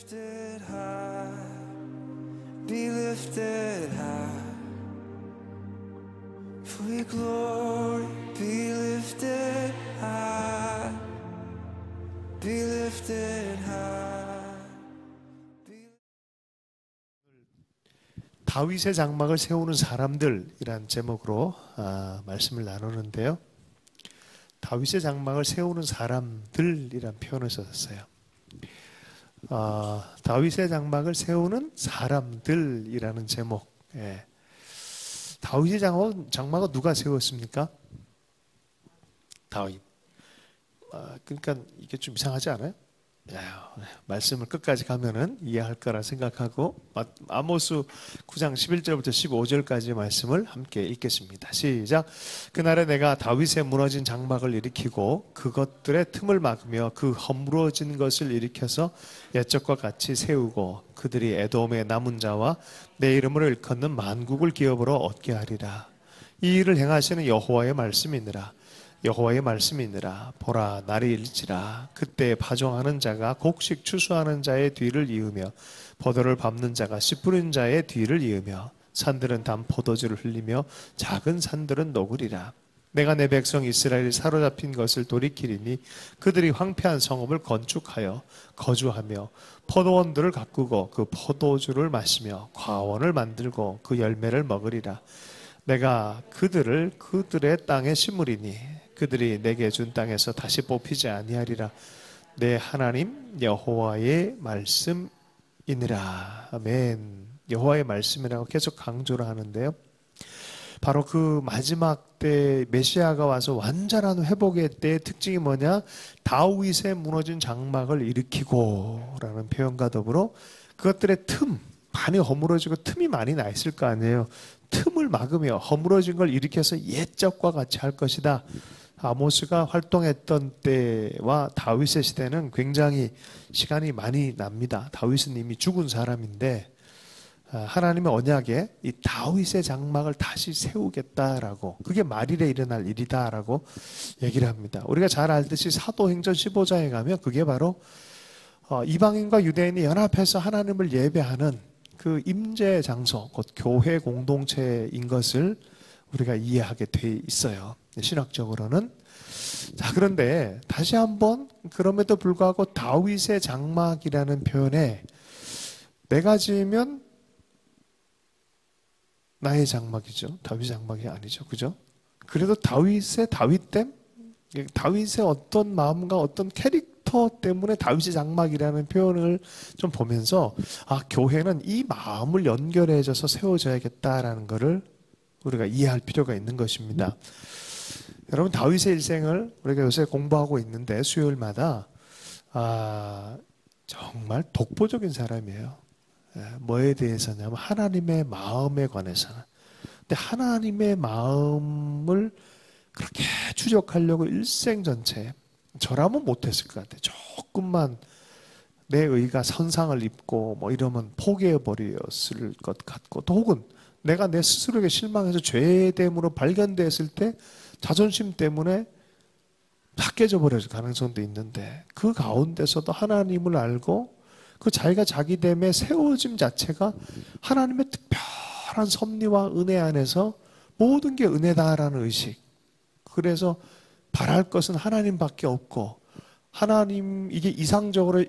lifted high, be lifted high, for your glory, be lifted high, be lifted high. 다윗의 장막을 세우는 사람들이란 제목으로 말씀을 나누는데요. 다윗의 장막을 세우는 사람들이란 표현을 썼어요. 다윗의 장막을 세우는 사람들이라는 제목. 예. 다윗의 장막은 누가 세웠습니까? 다윗. 그러니까 이게 좀 이상하지 않아요? 말씀을 끝까지 가면은 이해할 거라 생각하고 아모스 9장 11절부터 15절까지의 말씀을 함께 읽겠습니다. 시작. 그날에 내가 다윗의 무너진 장막을 일으키고 그것들의 틈을 막으며 그 허물어진 것을 일으켜서 옛적과 같이 세우고 그들이 에돔의 남은 자와 내 이름으로 일컫는 만국을 기업으로 얻게 하리라. 이 일을 행하시는 여호와의 말씀이니라. 여호와의 말씀이니라. 보라, 날이 일지라. 그때 파종하는 자가 곡식 추수하는 자의 뒤를 이으며 포도를 밟는 자가 씨 뿌린 자의 뒤를 이으며 산들은 단 포도주를 흘리며 작은 산들은 녹으리라. 내가 내 백성 이스라엘이 사로잡힌 것을 돌이키리니 그들이 황폐한 성읍을 건축하여 거주하며 포도원들을 가꾸고 그 포도주를 마시며 과원을 만들고 그 열매를 먹으리라. 내가 그들을 그들의 땅에 심으리니 그들이 내게 준 땅에서 다시 뽑히지 아니하리라. 내 하나님 여호와의 말씀이니라. 아멘. 여호와의 말씀이라고 계속 강조를 하는데요. 바로 그 마지막 때 메시아가 와서 완전한 회복의 때의 특징이 뭐냐? 다윗의 무너진 장막을 일으키고 라는 표현과 더불어 그것들의 틈, 많이 허물어지고 틈이 많이 나 있을 거 아니에요. 틈을 막으며 허물어진 걸 일으켜서 옛적과 같이 할 것이다. 아모스가 활동했던 때와 다윗의 시대는 굉장히 시간이 많이 납니다. 다윗은 이미 죽은 사람인데 하나님의 언약에 이 다윗의 장막을 다시 세우겠다라고, 그게 말일에 일어날 일이다라고 얘기를 합니다. 우리가 잘 알듯이 사도행전 15장에 가면 그게 바로 이방인과 유대인이 연합해서 하나님을 예배하는 그 임재 장소, 곧 교회 공동체인 것을 우리가 이해하게 돼 있어요. 신학적으로는. 자, 그런데 다시 한번 그럼에도 불구하고 다윗의 장막이라는 표현에 내가 지으면 나의 장막이죠. 다윗의 장막이 아니죠. 그죠? 그래도 다윗의 다윗됨? 다윗의 어떤 마음과 어떤 캐릭터 때문에 다윗의 장막이라는 표현을 좀 보면서 교회는 이 마음을 연결해줘서 세워져야겠다라는 것을 우리가 이해할 필요가 있는 것입니다. 여러분, 다윗의 일생을 우리가 요새 공부하고 있는데 수요일마다 정말 독보적인 사람이에요. 뭐에 대해서냐면 하나님의 마음에 관해서는. 근데 하나님의 마음을 그렇게 추적하려고 일생 전체, 저라면 못했을 것 같아요. 조금만 내 의가 선상을 입고 뭐 이러면 포기해버렸을 것 같고, 또 혹은 내가 내 스스로에게 실망해서 죄됨으로 발견됐을 때 자존심 때문에 다 깨져버릴 가능성도 있는데, 그 가운데서도 하나님을 알고 그 자기가 자기됨에 세워짐 자체가 하나님의 특별한 섭리와 은혜 안에서 모든 게 은혜다라는 의식. 그래서 바랄 것은 하나님밖에 없고, 하나님, 이게 이상적으로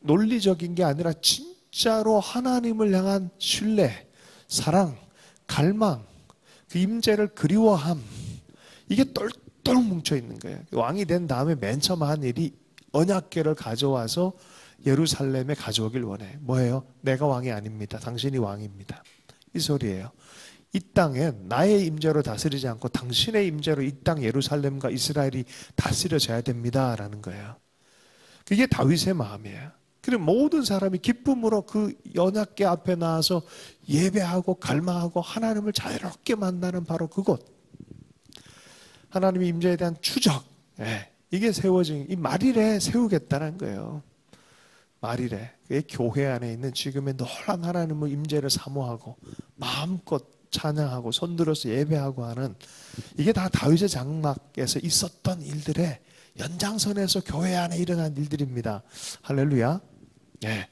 논리적인 게 아니라 진짜로 하나님을 향한 신뢰, 사랑, 갈망, 그 임재를 그리워함, 이게 똘똘 뭉쳐 있는 거예요. 왕이 된 다음에 맨 처음 한 일이 언약궤를 가져와서 예루살렘에 가져오길 원해. 뭐예요? 내가 왕이 아닙니다. 당신이 왕입니다. 이 소리예요. 이 땅엔 나의 임재로 다스리지 않고 당신의 임재로 이 땅 예루살렘과 이스라엘이 다스려져야 됩니다 라는 거예요. 그게 다윗의 마음이에요. 그리고 모든 사람이 기쁨으로 그 언약궤 앞에 나와서 예배하고 갈망하고 하나님을 자유롭게 만나는 바로 그곳, 하나님의 임재에 대한 추적, 이게 세워진, 이 말일에 세우겠다는 거예요. 말일에. 그게 교회 안에 있는 지금의 놀란 하나님의 임재를 사모하고 마음껏 찬양하고 손들어서 예배하고 하는, 이게 다 다윗의 장막에서 있었던 일들의 연장선에서 교회 안에 일어난 일들입니다. 할렐루야. 예.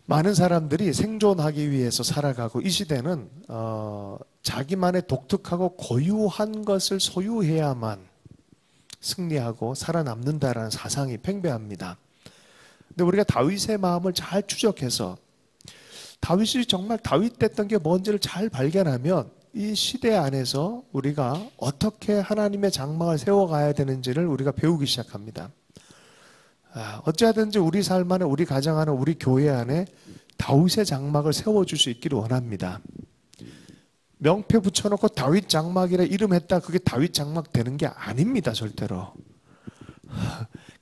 많은 사람들이 생존하기 위해서 살아가고 이 시대는 자기만의 독특하고 고유한 것을 소유해야만 승리하고 살아남는다라는 사상이 팽배합니다. 근데 우리가 다윗의 마음을 잘 추적해서 다윗이 정말 다윗됐던 게 뭔지를 잘 발견하면 이 시대 안에서 우리가 어떻게 하나님의 장막을 세워가야 되는지를 우리가 배우기 시작합니다. 어찌하든지 우리 삶 안에, 우리 가정 안에, 우리 교회 안에 다윗의 장막을 세워줄 수 있기를 원합니다. 명패 붙여놓고 다윗 장막이라 이름했다 그게 다윗 장막 되는 게 아닙니다. 절대로.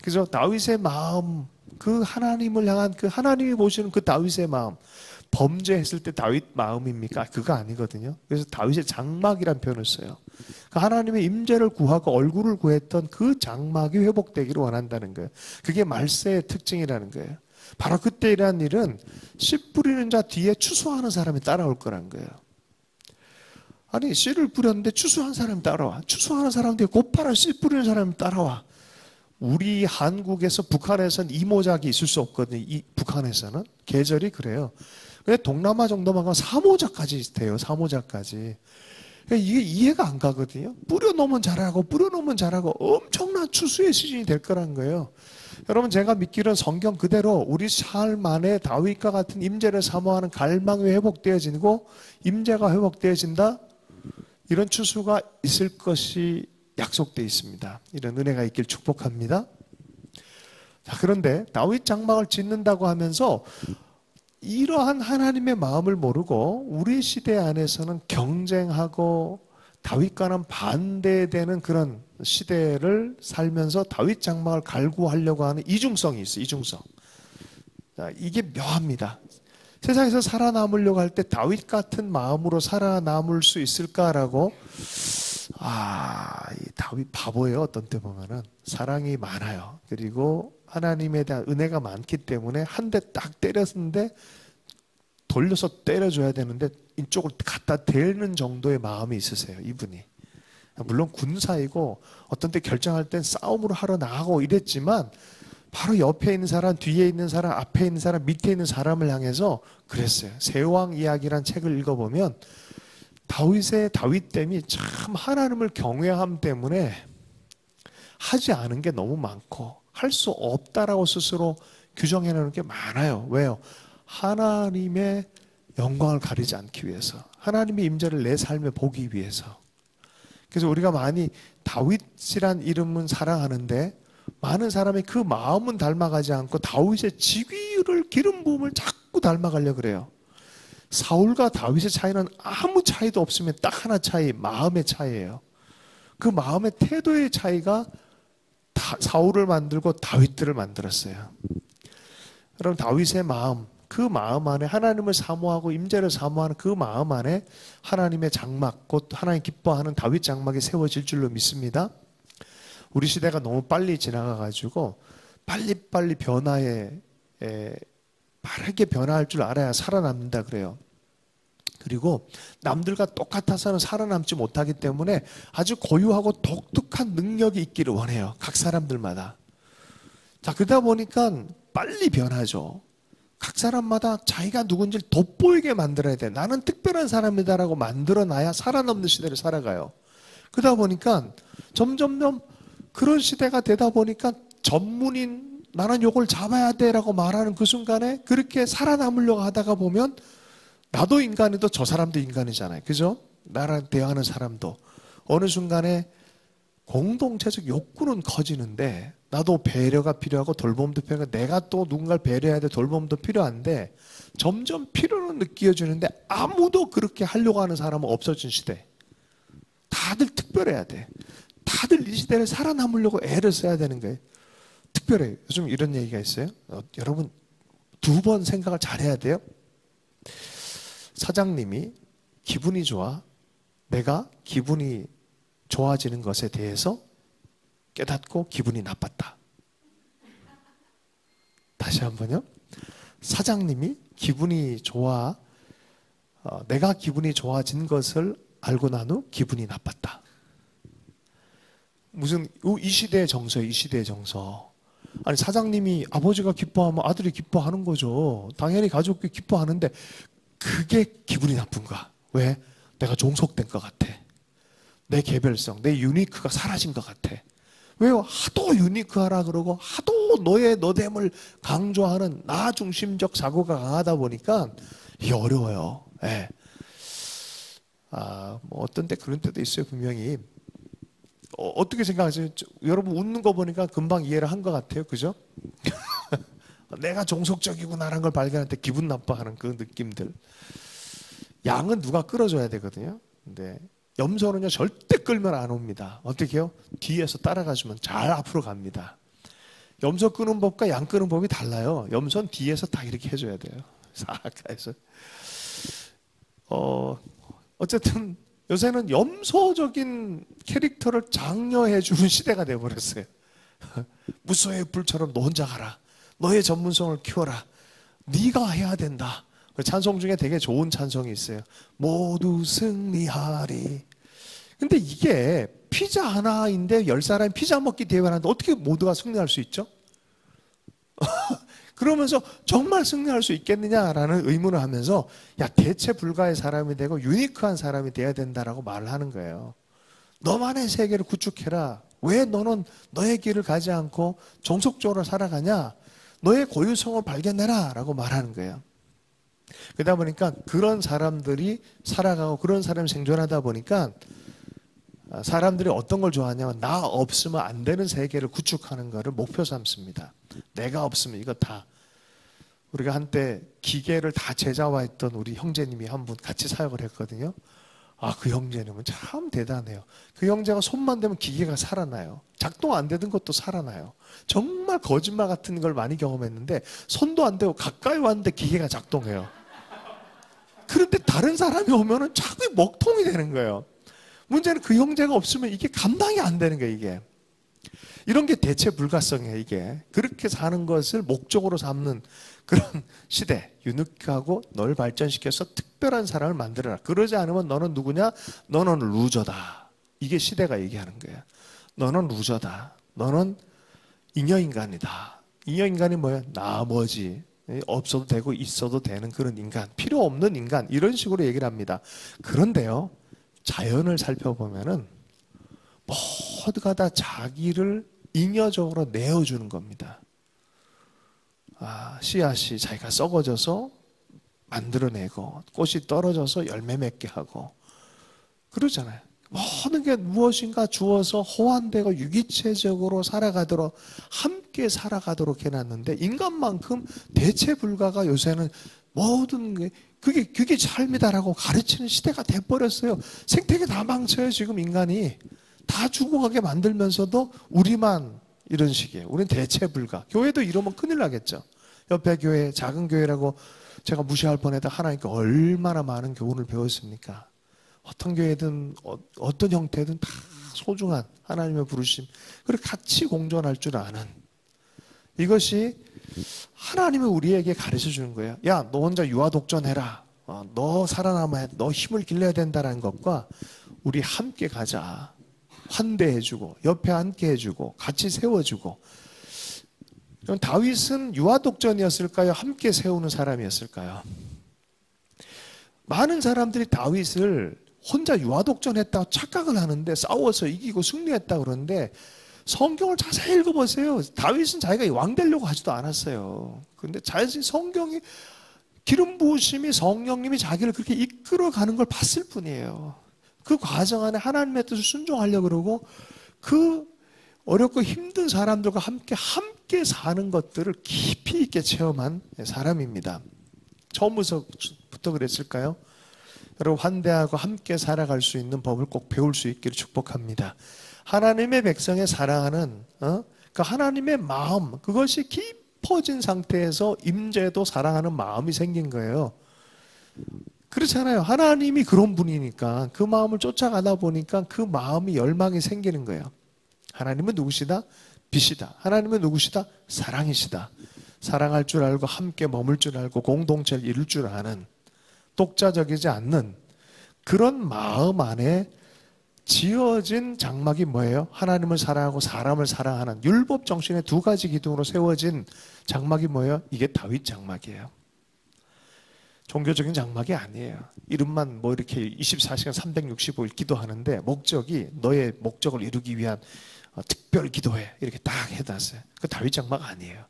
그죠? 다윗의 마음, 그 하나님을 향한 그 하나님이 보시는 그 다윗의 마음, 범죄했을 때 다윗 마음입니까? 그거 아니거든요. 그래서 다윗의 장막이란 표현을 써요. 그 하나님의 임재를 구하고 얼굴을 구했던 그 장막이 회복되기를 원한다는 거예요. 그게 말세의 특징이라는 거예요. 바로 그때 일어난 일은 씨 뿌리는 자 뒤에 추수하는 사람이 따라올 거란 거예요. 아니 씨를 뿌렸는데 추수한 사람이 따라와. 추수하는 사람 뒤에 곧바로 씨 뿌리는 사람이 따라와. 우리 한국에서 북한에서는 이모작이 있을 수 없거든요. 이 북한에서는 계절이 그래요. 근데 동남아 정도만 가면 사모작까지 돼요. 사모작까지. 이게 이해가 안 가거든요. 뿌려놓으면 자라고 뿌려놓으면 자라고 엄청난 추수의 시즌이 될 거란 거예요. 여러분 제가 믿기로는 성경 그대로 우리 삶 안에 다윗과 같은 임재를 사모하는 갈망이 회복되어지고 임재가 회복되어진다. 이런 추수가 있을 것이 약속되어 있습니다. 이런 은혜가 있길 축복합니다. 자, 그런데 다윗 장막을 짓는다고 하면서 이러한 하나님의 마음을 모르고 우리 시대 안에서는 경쟁하고 다윗과는 반대되는 그런 시대를 살면서 다윗 장막을 갈구하려고 하는 이중성이 있어요. 이중성. 자, 이게 묘합니다. 세상에서 살아남으려고 할 때 다윗 같은 마음으로 살아남을 수 있을까라고 이 다윗 바보예요. 어떤 때 보면은 사랑이 많아요. 그리고 하나님에 대한 은혜가 많기 때문에 한 대 딱 때렸는데 돌려서 때려줘야 되는데 이쪽을 갖다 대는 정도의 마음이 있으세요. 이분이. 물론 군사이고 어떤 때 결정할 땐 싸움으로 하러 나가고 이랬지만 바로 옆에 있는 사람, 뒤에 있는 사람, 앞에 있는 사람, 밑에 있는 사람을 향해서 그랬어요. 세왕 이야기란 책을 읽어보면 다윗의 다윗됨이 참 하나님을 경외함 때문에 하지 않은 게 너무 많고 할 수 없다라고 스스로 규정해놓는 게 많아요. 왜요? 하나님의 영광을 가리지 않기 위해서, 하나님의 임재를 내 삶에 보기 위해서. 그래서 우리가 많이 다윗이란 이름은 사랑하는데 많은 사람이 그 마음은 닮아가지 않고 다윗의 직위를 기름 부음을 자꾸 닮아가려고 그래요. 사울과 다윗의 차이는 아무 차이도 없으면 딱 하나 차이, 마음의 차이예요. 그 마음의 태도의 차이가 사울을 만들고 다윗들을 만들었어요. 여러분 다윗의 마음, 그 마음 안에 하나님을 사모하고 임재를 사모하는 그 마음 안에 하나님의 장막, 곧 하나님 기뻐하는 다윗 장막이 세워질 줄로 믿습니다. 우리 시대가 너무 빨리 지나가가지고 빨리빨리 변화에 빠르게 변화할 줄 알아야 살아남는다 그래요. 그리고 남들과 똑같아서는 살아남지 못하기 때문에 아주 고유하고 독특한 능력이 있기를 원해요. 각 사람들마다. 자, 그러다 보니까 빨리 변하죠. 각 사람마다 자기가 누군지를 돋보이게 만들어야 돼. 나는 특별한 사람이다라고 만들어놔야 살아남는 시대를 살아가요. 그러다 보니까 점점점 그런 시대가 되다 보니까 전문인, 나는 요걸 잡아야 돼라고 말하는 그 순간에 그렇게 살아남으려고 하다가 보면 나도 인간이도 저 사람도 인간이잖아요. 그죠? 나랑 대화하는 사람도 어느 순간에 공동체적 욕구는 커지는데 나도 배려가 필요하고 돌봄도 필요하고 내가 또 누군가를 배려해야 돼, 돌봄도 필요한데 점점 필요는 느껴지는데 아무도 그렇게 하려고 하는 사람은 없어진 시대. 다들 특별해야 돼. 다들 이 시대를 살아남으려고 애를 써야 되는 거예요. 특별해요. 요즘 이런 얘기가 있어요. 여러분 2번 생각을 잘해야 돼요. 사장님이 기분이 좋아. 내가 기분이 좋아지는 것에 대해서 깨닫고 기분이 나빴다. 다시 한번요. 사장님이 기분이 좋아. 내가 기분이 좋아진 것을 알고 난 후 기분이 나빴다. 무슨 이 시대의 정서예요. 이 시대의 정서. 아니 사장님이 아버지가 기뻐하면 아들이 기뻐하는 거죠. 당연히 가족이 기뻐하는데 그게 기분이 나쁜가? 왜? 내가 종속된 것 같아. 내 개별성, 내 유니크가 사라진 것 같아. 왜요? 하도 유니크하라 그러고 하도 너의 너됨을 강조하는 나 중심적 사고가 강하다 보니까 이게 어려워요. 예. 뭐 어떤 때 그런 때도 있어요. 분명히. 어떻게 생각하세요? 여러분 웃는 거 보니까 금방 이해를 한 것 같아요. 그죠? 내가 종속적이구나라는 걸 발견할 때 기분 나빠하는 그 느낌들. 양은 누가 끌어줘야 되거든요. 근데 염소는요 절대 끌면 안 옵니다. 어떻게 해요? 뒤에서 따라가주면 잘 앞으로 갑니다. 염소 끄는 법과 양 끄는 법이 달라요. 염소는 뒤에서 딱 이렇게 해줘야 돼요. 싹 해서. 어쨌든 요새는 염소적인 캐릭터를 장려해주는 시대가 되어버렸어요. 무소의 불처럼 너 혼자 가라. 너의 전문성을 키워라. 네가 해야 된다. 찬송 중에 되게 좋은 찬송이 있어요. 모두 승리하리. 근데 이게 피자 하나인데 10사람이 피자 먹기 대회를 하는데 어떻게 모두가 승리할 수 있죠? 그러면서 정말 승리할 수 있겠느냐라는 의문을 하면서 야 대체 불가의 사람이 되고 유니크한 사람이 돼야 된다라고 말을 하는 거예요. 너만의 세계를 구축해라. 왜 너는 너의 길을 가지 않고 종속적으로 살아가냐? 너의 고유성을 발견해라 라고 말하는 거예요. 그러다 보니까 그런 사람들이 살아가고 그런 사람이 생존하다 보니까 사람들이 어떤 걸 좋아하냐면 나 없으면 안 되는 세계를 구축하는 것을 목표 삼습니다. 내가 없으면 이거 다. 우리가 한때 기계를 다 제자화했던 우리 형제님이 한 분 같이 사역을 했거든요. 그 형제님은 참 대단해요. 그 형제가 손만 대면 기계가 살아나요. 작동 안 되던 것도 살아나요. 정말 거짓말 같은 걸 많이 경험했는데 손도 안 대고 가까이 왔는데 기계가 작동해요. 그런데 다른 사람이 오면은 자꾸 먹통이 되는 거예요. 문제는 그 형제가 없으면 이게 감당이 안 되는 거예요, 이게. 이런 게 대체 불가성이에요, 이게. 그렇게 사는 것을 목적으로 삼는 그런 시대. 유니크하고 널 발전시켜서 특별한 사람을 만들어라. 그러지 않으면 너는 누구냐? 너는 루저다. 이게 시대가 얘기하는 거예요. 너는 루저다. 너는 잉여인간이다. 잉여인간이 뭐예요? 나머지. 없어도 되고 있어도 되는 그런 인간. 필요 없는 인간. 이런 식으로 얘기를 합니다. 그런데요. 자연을 살펴보면은 모두가 다 자기를 잉여적으로 내어주는 겁니다. 씨앗이 자기가 썩어져서 만들어내고 꽃이 떨어져서 열매 맺게 하고 그러잖아요. 모든 게 무엇인가 주어서 호환되고 유기체적으로 살아가도록 함께 살아가도록 해놨는데 인간만큼 대체 불가가 요새는 모든 게 그게 삶이다라고 가르치는 시대가 돼버렸어요. 생태계 다 망쳐요. 지금 인간이 다 죽어가게 만들면서도 우리만 이런 식이에요. 우리는 대체 불가. 교회도 이러면 큰일 나겠죠. 옆에 교회 작은 교회라고 제가 무시할 뻔했다 하나님께 얼마나 많은 교훈을 배웠습니까? 어떤 교회든 어떤 형태든 다 소중한 하나님의 부르심 그리고 같이 공존할 줄 아는 이것이 하나님이 우리에게 가르쳐 주는 거예요. 야, 너 혼자 유아독전해라. 너 살아남아야 너 힘을 길러야 된다는 것과 우리 함께 가자. 환대해주고 옆에 함께 해주고 같이 세워주고. 다윗은 유아독전이었을까요? 함께 세우는 사람이었을까요? 많은 사람들이 다윗을 혼자 유아독전했다고 착각을 하는데 싸워서 이기고 승리했다고 그러는데 성경을 자세히 읽어보세요. 다윗은 자기가 왕 되려고 하지도 않았어요. 그런데 자신이 성경이 기름 부으심이 성령님이 자기를 그렇게 이끌어가는 걸 봤을 뿐이에요. 그 과정 안에 하나님의 뜻을 순종하려고 그러고 그 어렵고 힘든 사람들과 함께 사는 것들을 깊이 있게 체험한 사람입니다. 처음부터 그랬을까요? 여러분 환대하고 함께 살아갈 수 있는 법을 꼭 배울 수 있기를 축복합니다. 하나님의 백성의 사랑하는 그 하나님의 마음 그것이 깊어진 상태에서 임재도 사랑하는 마음이 생긴 거예요. 그렇잖아요. 하나님이 그런 분이니까 그 마음을 쫓아가다 보니까 그 마음이 열망이 생기는 거예요. 하나님은 누구시다? 빛이다. 하나님은 누구시다? 사랑이시다. 사랑할 줄 알고 함께 머물 줄 알고 공동체를 이룰 줄 아는 독자적이지 않는 그런 마음 안에 지어진 장막이 뭐예요? 하나님을 사랑하고 사람을 사랑하는 율법 정신의 두 가지 기둥으로 세워진 장막이 뭐예요? 이게 다윗 장막이에요. 종교적인 장막이 아니에요. 이름만 뭐 이렇게 24시간 365일 기도하는데 목적이 너의 목적을 이루기 위한 특별 기도회 이렇게 딱 해놨어요. 그 다윗 장막 아니에요.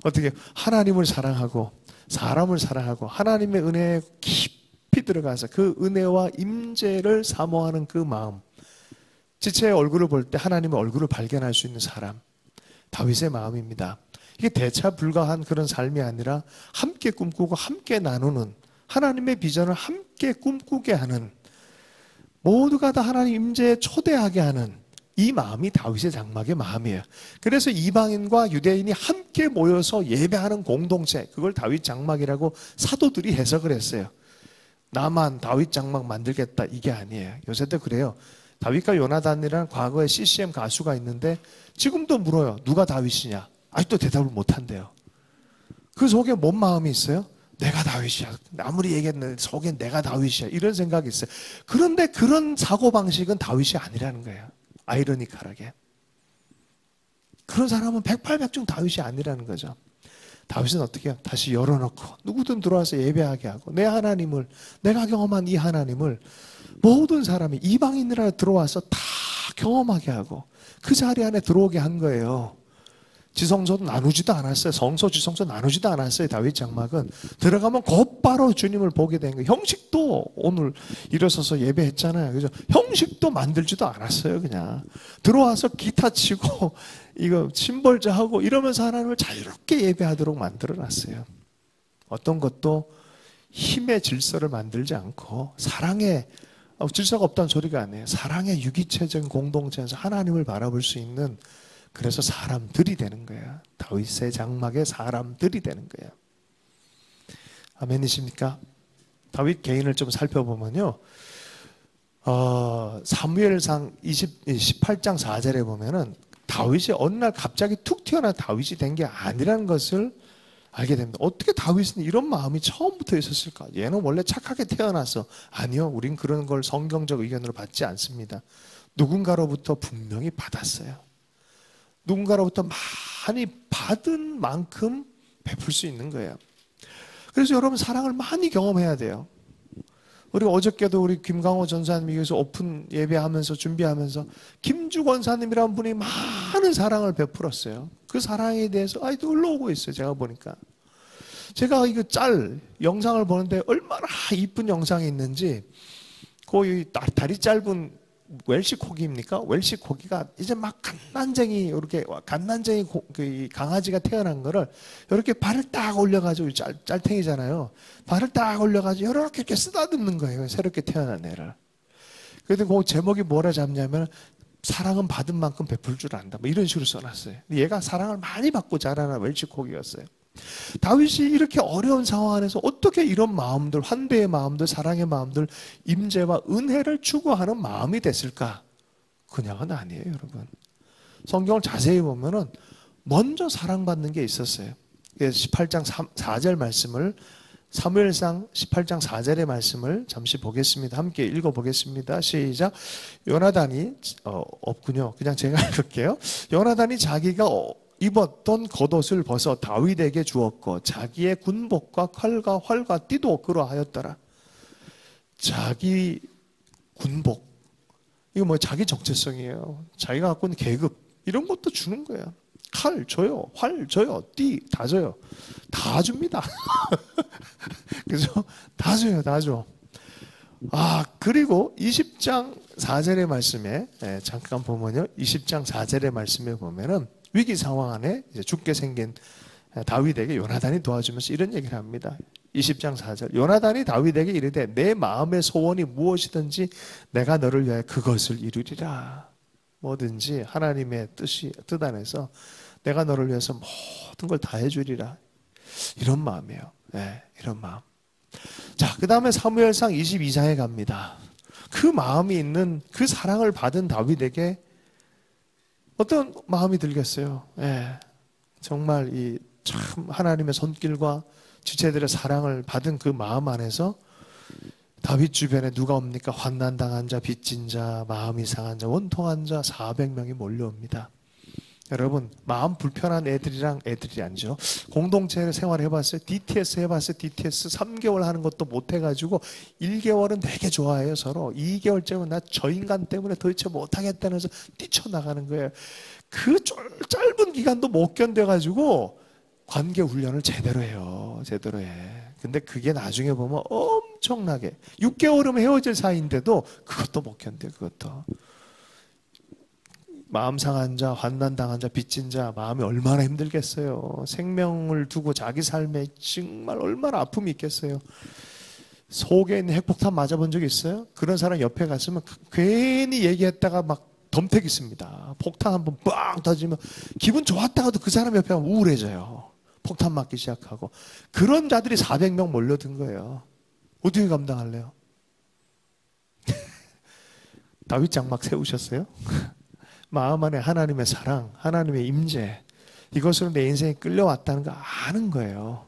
어떻게 하나님을 사랑하고 사람을 사랑하고 하나님의 은혜에 깊이 들어가서 그 은혜와 임재를 사모하는 그 마음, 지체의 얼굴을 볼 때 하나님의 얼굴을 발견할 수 있는 사람, 다윗의 마음입니다. 이게 대차 불가한 그런 삶이 아니라 함께 꿈꾸고 함께 나누는 하나님의 비전을 함께 꿈꾸게 하는, 모두가 다 하나님 임재에 초대하게 하는 이 마음이 다윗의 장막의 마음이에요. 그래서 이방인과 유대인이 함께 모여서 예배하는 공동체, 그걸 다윗 장막이라고 사도들이 해석을 했어요. 나만 다윗 장막 만들겠다 이게 아니에요. 요새도 그래요. 다윗과 요나단이라는 과거에 CCM 가수가 있는데 지금도 물어요. 누가 다윗이냐? 아직도 대답을 못한대요. 그 속에 뭔 마음이 있어요? 내가 다윗이야. 아무리 얘기했는데 속에 내가 다윗이야. 이런 생각이 있어요. 그런데 그런 사고방식은 다윗이 아니라는 거예요. 아이러니컬하게. 그런 사람은 백발백중 다윗이 아니라는 거죠. 다윗은 어떻게 해요? 다시 열어놓고 누구든 들어와서 예배하게 하고 내 하나님을, 내가 경험한 이 하나님을 모든 사람이 이방인이라 들어와서 다 경험하게 하고 그 자리 안에 들어오게 한 거예요. 지성소도 나누지도 않았어요. 성소, 지성소 나누지도 않았어요. 다윗 장막은 들어가면 곧바로 주님을 보게 된 거예요. 형식도 오늘 일어서서 예배했잖아요. 그죠? 형식도 만들지도 않았어요. 그냥 들어와서 기타 치고 이거 심벌자 하고 이러면서 하나님을 자유롭게 예배하도록 만들어놨어요. 어떤 것도 힘의 질서를 만들지 않고 사랑의 질서가 없다는 소리가 아니에요. 사랑의 유기체적인 공동체에서 하나님을 바라볼 수 있는, 그래서 사람들이 되는 거예요. 다윗의 장막에 사람들이 되는 거예요. 아멘이십니까? 다윗 개인을 좀 살펴보면요. 사무엘상 18장 4절에 보면은 다윗이 어느 날 갑자기 툭 튀어나온 다윗이 된 게 아니라는 것을 알게 됩니다. 어떻게 다윗은 이런 마음이 처음부터 있었을까? 얘는 원래 착하게 태어나서. 아니요. 우린 그런 걸 성경적 의견으로 받지 않습니다. 누군가로부터 분명히 받았어요. 누군가로부터 많이 받은 만큼 베풀 수 있는 거예요. 그래서 여러분 사랑을 많이 경험해야 돼요. 우리 어저께도 우리 김강호 전사님이 여기서 오픈 예배하면서 준비하면서 김주 권사님이라는 분이 많은 사랑을 베풀었어요. 그 사랑에 대해서 아이도 흘러오고 있어요. 제가 보니까. 제가 이거 영상을 보는데 얼마나 이쁜 영상이 있는지, 그 다리 짧은 웰시 코기입니까? 웰시 코기가 이제 막 갓난쟁이 강아지가 태어난 거를 이렇게 발을 딱 올려가지고 짤탱이잖아요. 발을 딱 올려가지고 이렇게 쓰다듬는 거예요. 새롭게 태어난 애를. 그래서 그 제목이 뭐라 잡냐면 사랑은 받은 만큼 베풀 줄 안다. 뭐 이런 식으로 써놨어요. 얘가 사랑을 많이 받고 자라난 웰시 코기였어요. 다윗이 이렇게 어려운 상황 안에서 어떻게 이런 마음들, 환대의 마음들, 사랑의 마음들, 임재와 은혜를 추구하는 마음이 됐을까? 그냥은 아니에요, 여러분. 성경을 자세히 보면은 먼저 사랑받는 게 있었어요. 18장 4절 말씀을, 사무엘상 18장 4절의 말씀을 잠시 보겠습니다. 함께 읽어보겠습니다. 시작. 요나단이 없군요. 그냥 제가 읽을게요. 요나단이 자기가 입었던 겉옷을 벗어 다윗에게 주었고 자기의 군복과 칼과 활과 띠도 그러하였더라. 자기 군복, 이거 뭐 자기 정체성이에요. 자기가 갖고 있는 계급 이런 것도 주는 거예요. 칼 줘요, 활 줘요, 띠 다 줘요. 다 줍니다. 그죠? 다 줘요, 다 줘. 그리고 20장 4절의 말씀에 잠깐 보면요. 20장 4절의 말씀에 보면은 위기 상황 안에 이제 죽게 생긴 다윗에게 요나단이 도와주면서 이런 얘기를 합니다. 20장 4절. 요나단이 다윗에게 이르되 내 마음의 소원이 무엇이든지 내가 너를 위하여 그것을 이루리라. 뭐든지 하나님의 뜻 안에서 내가 너를 위해서 모든 걸 다 해주리라. 이런 마음이에요. 네, 이런 마음. 자, 그 다음에 사무엘상 22장에 갑니다. 그 마음이 있는, 그 사랑을 받은 다윗에게 어떤 마음이 들겠어요? 정말 참 하나님의 손길과 지체들의 사랑을 받은 그 마음 안에서 다윗 주변에 누가 옵니까? 환난당한 자, 빚진 자, 마음이 상한 자, 원통한 자 400명이 몰려옵니다. 여러분, 마음 불편한 애들이랑 애들이 아니죠. 공동체 생활 해봤어요? DTS 해봤어요? DTS 3개월 하는 것도 못해가지고 1개월은 되게 좋아해요, 서로. 2개월째면 나 저 인간 때문에 도대체 못하겠다면서 뛰쳐나가는 거예요. 그 짧은 기간도 못 견뎌가지고 관계 훈련을 제대로 해요. 제대로 해. 근데 그게 나중에 보면 엄청나게 6개월이면 헤어질 사이인데도 그것도 못 견뎌. 그것도 마음 상한 자, 환난 당한 자, 빚진 자 마음이 얼마나 힘들겠어요. 생명을 두고 자기 삶에 정말 얼마나 아픔이 있겠어요. 속에 있는 핵폭탄 맞아본 적 있어요? 그런 사람 옆에 갔으면 괜히 얘기했다가 막 덤택 있습니다. 폭탄 한번 빵 터지면 기분 좋았다가도 그 사람 옆에 가면 우울해져요. 폭탄 맞기 시작하고. 그런 자들이 400명 몰려든 거예요. 어떻게 감당할래요? 다윗 장막 세우셨어요? 마음 안에 하나님의 사랑, 하나님의 임재, 이것으로 내 인생이 끌려왔다는 거 아는 거예요.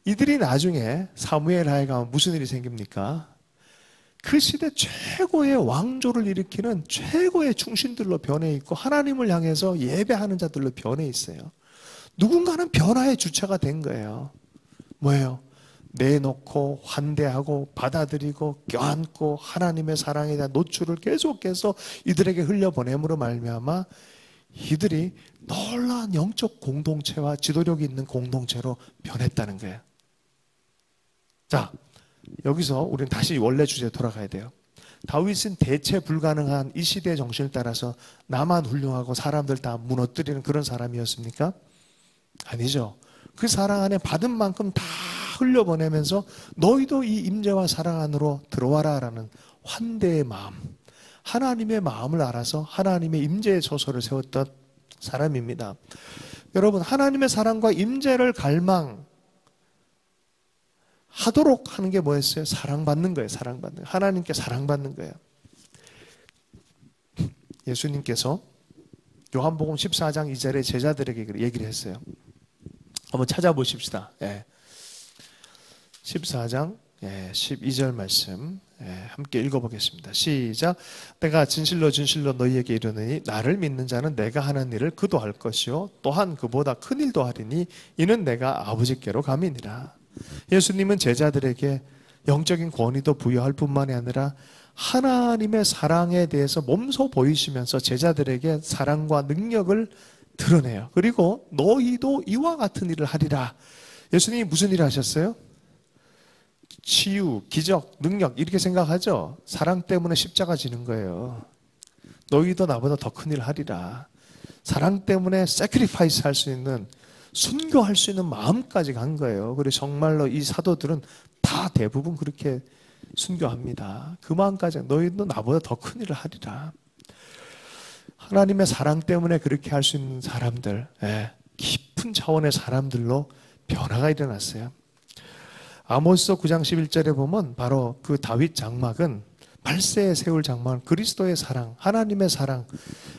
이들이 나중에 사무엘하에 가면 무슨 일이 생깁니까? 그 시대 최고의 왕조를 일으키는 최고의 충신들로 변해 있고 하나님을 향해서 예배하는 자들로 변해 있어요. 누군가는 변화의 주체가 된 거예요. 뭐예요? 내놓고 환대하고 받아들이고 껴안고 하나님의 사랑에 대한 노출을 계속해서 이들에게 흘려보냄으로 말미암아 이들이 놀라운 영적 공동체와 지도력이 있는 공동체로 변했다는 거예요. 자, 여기서 우리는 다시 원래 주제에 돌아가야 돼요. 다윗은 대체 불가능한 이 시대의 정신을 따라서 나만 훌륭하고 사람들 다 무너뜨리는 그런 사람이었습니까? 아니죠. 그 사랑 안에 받은 만큼 다 흘려보내면서 너희도 이 임재와 사랑 안으로 들어와라 라는 환대의 마음, 하나님의 마음을 알아서 하나님의 임재의 처소를 세웠던 사람입니다. 여러분, 하나님의 사랑과 임재를 갈망하도록 하는 게 뭐였어요? 사랑받는 거예요. 사랑받는 거예요. 하나님께 사랑받는 거예요. 예수님께서 요한복음 14장 2절에 제자들에게 얘기를 했어요. 한번 찾아보십시다. 14장 12절 말씀 함께 읽어보겠습니다. 시작. 내가 진실로 진실로 너희에게 이르노니 나를 믿는 자는 내가 하는 일을 그도 할 것이요 또한 그보다 큰 일도 하리니 이는 내가 아버지께로 감이니라. 예수님은 제자들에게 영적인 권위도 부여할 뿐만이 아니라 하나님의 사랑에 대해서 몸소 보이시면서 제자들에게 사랑과 능력을 드러내요. 그리고 너희도 이와 같은 일을 하리라. 예수님이 무슨 일을 하셨어요? 치유, 기적, 능력 이렇게 생각하죠? 사랑 때문에 십자가 지는 거예요. 너희도 나보다 더 큰 일을 하리라. 사랑 때문에 세크리파이스 할 수 있는, 순교할 수 있는 마음까지 간 거예요. 그래서 정말로 이 사도들은 다 대부분 그렇게 순교합니다. 그 마음까지 너희도 나보다 더 큰 일을 하리라. 하나님의 사랑 때문에 그렇게 할 수 있는 사람들, 깊은 차원의 사람들로 변화가 일어났어요. 아모스 9장 11절에 보면 바로 그 다윗 장막은 말세에 세울 장막은 그리스도의 사랑, 하나님의 사랑,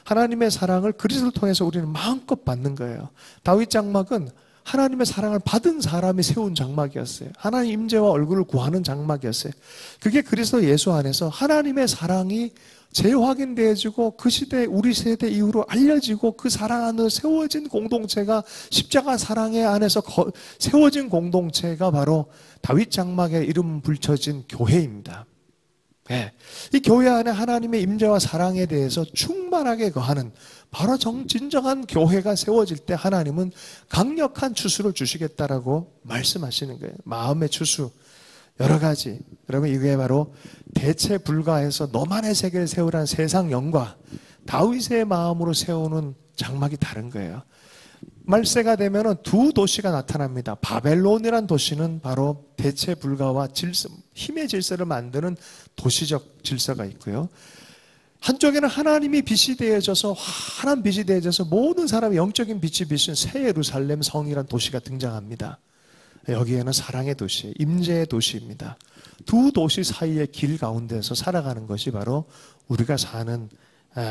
하나님의 사랑을 그리스도를 통해서 우리는 마음껏 받는 거예요. 다윗 장막은 하나님의 사랑을 받은 사람이 세운 장막이었어요. 하나님 임재와 얼굴을 구하는 장막이었어요. 그게 그리스도 예수 안에서 하나님의 사랑이 재확인되어지고 그 시대, 우리 세대 이후로 알려지고 그 사랑 안으로 세워진 공동체가 십자가 사랑의 안에서 세워진 공동체가 바로 다윗 장막에 이름 붙여진 교회입니다. 이 교회 안에 하나님의 임재와 사랑에 대해서 충만하게 거하는 바로 진정한 교회가 세워질 때 하나님은 강력한 추수를 주시겠다라고 말씀하시는 거예요. 마음의 추수, 여러 가지. 여러분, 이게 바로 대체 불가해서 너만의 세계를 세우라는 세상 영과 다윗의 마음으로 세우는 장막이 다른 거예요. 말세가 되면 두 도시가 나타납니다. 바벨론이란 도시는 바로 대체 불가와 질서, 힘의 질서를 만드는 도시적 질서가 있고요. 한쪽에는 하나님이 빛이 되어져서 환한 빛이 되어져서 모든 사람의 영적인 빛이 비춘 새 예루살렘 성이란 도시가 등장합니다. 여기에는 사랑의 도시, 임재의 도시입니다. 두 도시 사이의 길 가운데서 살아가는 것이 바로 우리가 사는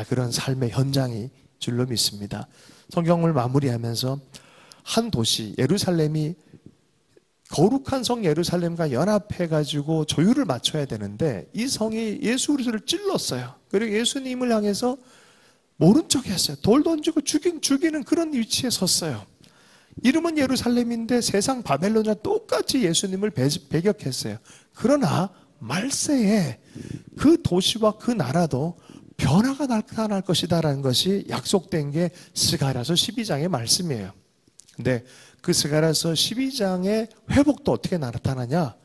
그런 삶의 현장이 줄로 믿습니다. 성경을 마무리하면서 한 도시, 예루살렘이 거룩한 성 예루살렘과 연합해가지고 조율을 맞춰야 되는데 이 성이 예수 그리스도를 찔렀어요. 그리고 예수님을 향해서 모른 척 했어요. 돌 던지고 죽이는 그런 위치에 섰어요. 이름은 예루살렘인데 세상 바벨론이랑 똑같이 예수님을 배격했어요. 그러나 말세에 그 도시와 그 나라도 변화가 나타날 것이다라는 것이 약속된 게 스가랴서 12장의 말씀이에요. 근데 그 스가랴서 12장의 회복도 어떻게 나타나냐?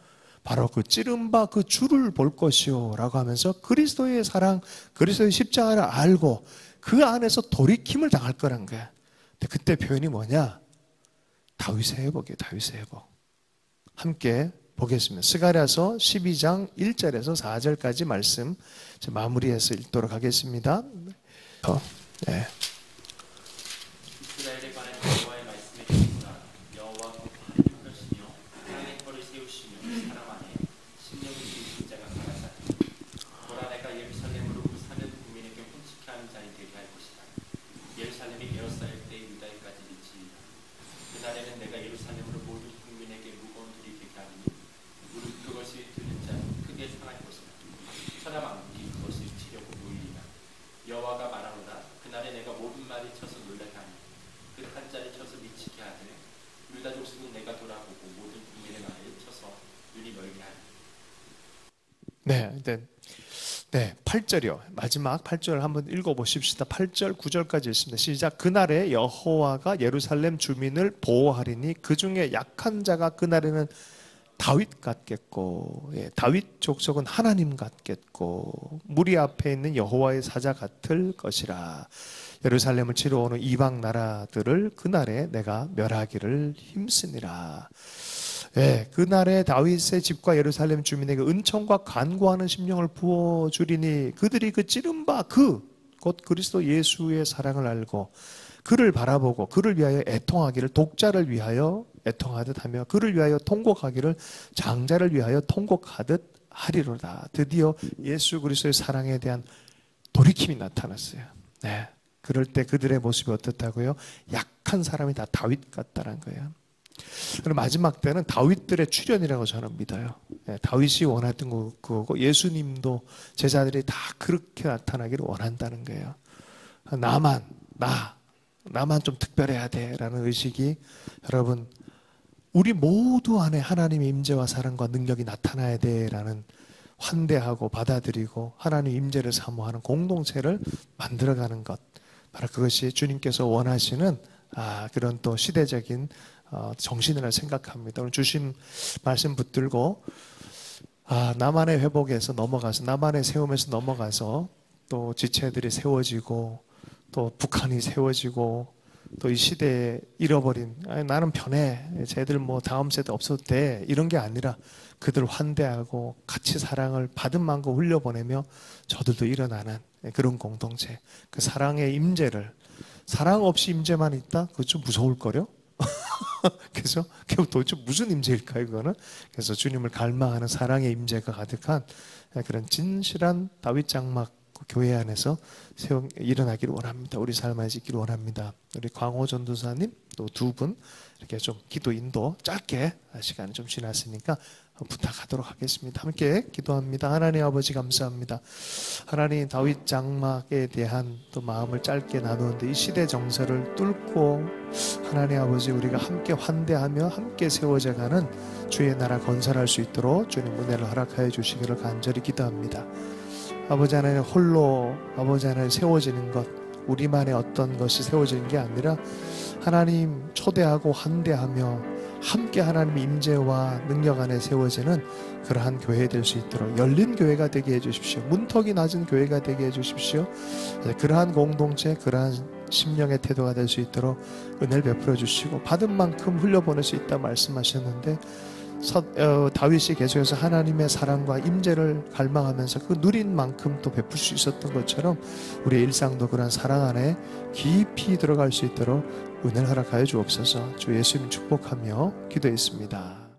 바로 그 찌른 바 그 주를 볼 것이요 라고 하면서 그리스도의 사랑, 그리스도의 십자가를 알고 그 안에서 돌이킴을 당할 거란 거야. 근데 그때 표현이 뭐냐? 다윗의 회복이에요. 다윗의 회복. 함께 보겠습니다. 스가랴서 12장 1절에서 4절까지 말씀 마무리해서 읽도록 하겠습니다. 네. 이스라엘에 관한 여호와의 말씀을 듣노라. 여호와 곧 하나님이시며 하나님의 터를 세우시며 사람 안에 심령을 지으신 자가 가라사대. 보라 내가 예루살렘으로 사는 국민에게 흠칫게 하는 자니 되게 할 것이다. 예루살렘이 에워싸일 때 유다에까지 미치리라. 그날에는 내가 예루살렘으로 모든 국민에게 무거운 돌이 되게 하리니 무릇 그것이 드는 자는 크게 상할 것이다. 천하만국이 그것을 치려고 모이리라. 여호와가 말하노라. 그날에 내가 모든 말이 쳐서 놀라게 하니 그 한 자리 쳐서 미치게 하되 유다 족속은 내가 돌아보고 모든 국민의 말을 쳐서 눈이 멀게 하니. 네, 8절이요. 마지막 8절 한번 읽어보십시다. 8절, 9절까지 있습니다. 시작. 그날에 여호와가 예루살렘 주민을 보호하리니 그 중에 약한 자가 그날에는 다윗 같겠고, 다윗 족속은 하나님 같겠고, 무리 앞에 있는 여호와의 사자 같을 것이라. 예루살렘을 치러 오는 이방 나라들을 그날에 내가 멸하기를 힘쓰니라. 그날에 다윗의 집과 예루살렘 주민에게 은총과 간구하는 심령을 부어주리니 그들이 그 찌른 바 곧 그리스도 예수의 사랑을 알고 그를 바라보고 그를 위하여 애통하기를 독자를 위하여 애통하듯 하며 그를 위하여 통곡하기를 장자를 위하여 통곡하듯 하리로다. 드디어 예수 그리스도의 사랑에 대한 돌이킴이 나타났어요. 네. 그럴 때 그들의 모습이 어떻다고요? 약한 사람이 다 다윗 같다는 거예요. 그리고 마지막 때는 다윗들의 출현이라고 저는 믿어요. 다윗이 원했던 그거고 예수님도 제자들이 다 그렇게 나타나기를 원한다는 거예요. 나만 좀 특별해야 돼라는 의식이 여러분 우리 모두 안에 하나님의 임재와 사랑과 능력이 나타나야 돼라는 환대하고 받아들이고 하나님의 임재를 사모하는 공동체를 만들어가는 것, 바로 그것이 주님께서 원하시는 그런 또 시대적인 정신이라 생각합니다. 오늘 주신 말씀 붙들고 나만의 회복에서 넘어가서 나만의 세움에서 넘어가서 또 지체들이 세워지고 또 북한이 세워지고 또 이 시대에 잃어버린 나는 편해 쟤들 뭐 다음 세대 없어도 돼 이런 게 아니라 그들 환대하고 같이 사랑을 받은 만큼 흘려보내며 저들도 일어나는 그런 공동체, 그 사랑의 임재를, 사랑 없이 임재만 있다? 그거 좀 무서울 거려? 그래서 도대체 무슨 임재일까요 그거는? 그래서 주님을 갈망하는 사랑의 임재가 가득한 그런 진실한 다윗 장막 교회 안에서 일어나기를 원합니다. 우리 삶 안에 있기를 원합니다. 우리 광호 전도사님 또 두 분 이렇게 좀 기도 인도 짧게 시간이 좀 지났으니까 부탁하도록 하겠습니다. 함께 기도합니다. 하나님 아버지 감사합니다. 하나님 다윗 장막에 대한 또 마음을 짧게 나누는데 이 시대 정서를 뚫고 하나님 아버지 우리가 함께 환대하며 함께 세워져 가는 주의 나라 건설할 수 있도록 주님 은혜를 허락하여 주시기를 간절히 기도합니다. 아버지 하나님 홀로 아버지 하나님 세워지는 것, 우리만의 어떤 것이 세워지는 게 아니라 하나님 초대하고 환대하며 함께 하나님의 임재와 능력 안에 세워지는 그러한 교회 될 수 있도록 열린 교회가 되게 해주십시오. 문턱이 낮은 교회가 되게 해주십시오. 그러한 공동체, 그러한 심령의 태도가 될 수 있도록 은혜를 베풀어 주시고 받은 만큼 흘려보낼 수 있다 말씀하셨는데 다윗이 계속해서 하나님의 사랑과 임재를 갈망하면서 그 누린 만큼 또 베풀 수 있었던 것처럼 우리의 일상도 그런 사랑 안에 깊이 들어갈 수 있도록 은혜를 허락하여 주옵소서. 주 예수님 축복하며 기도했습니다.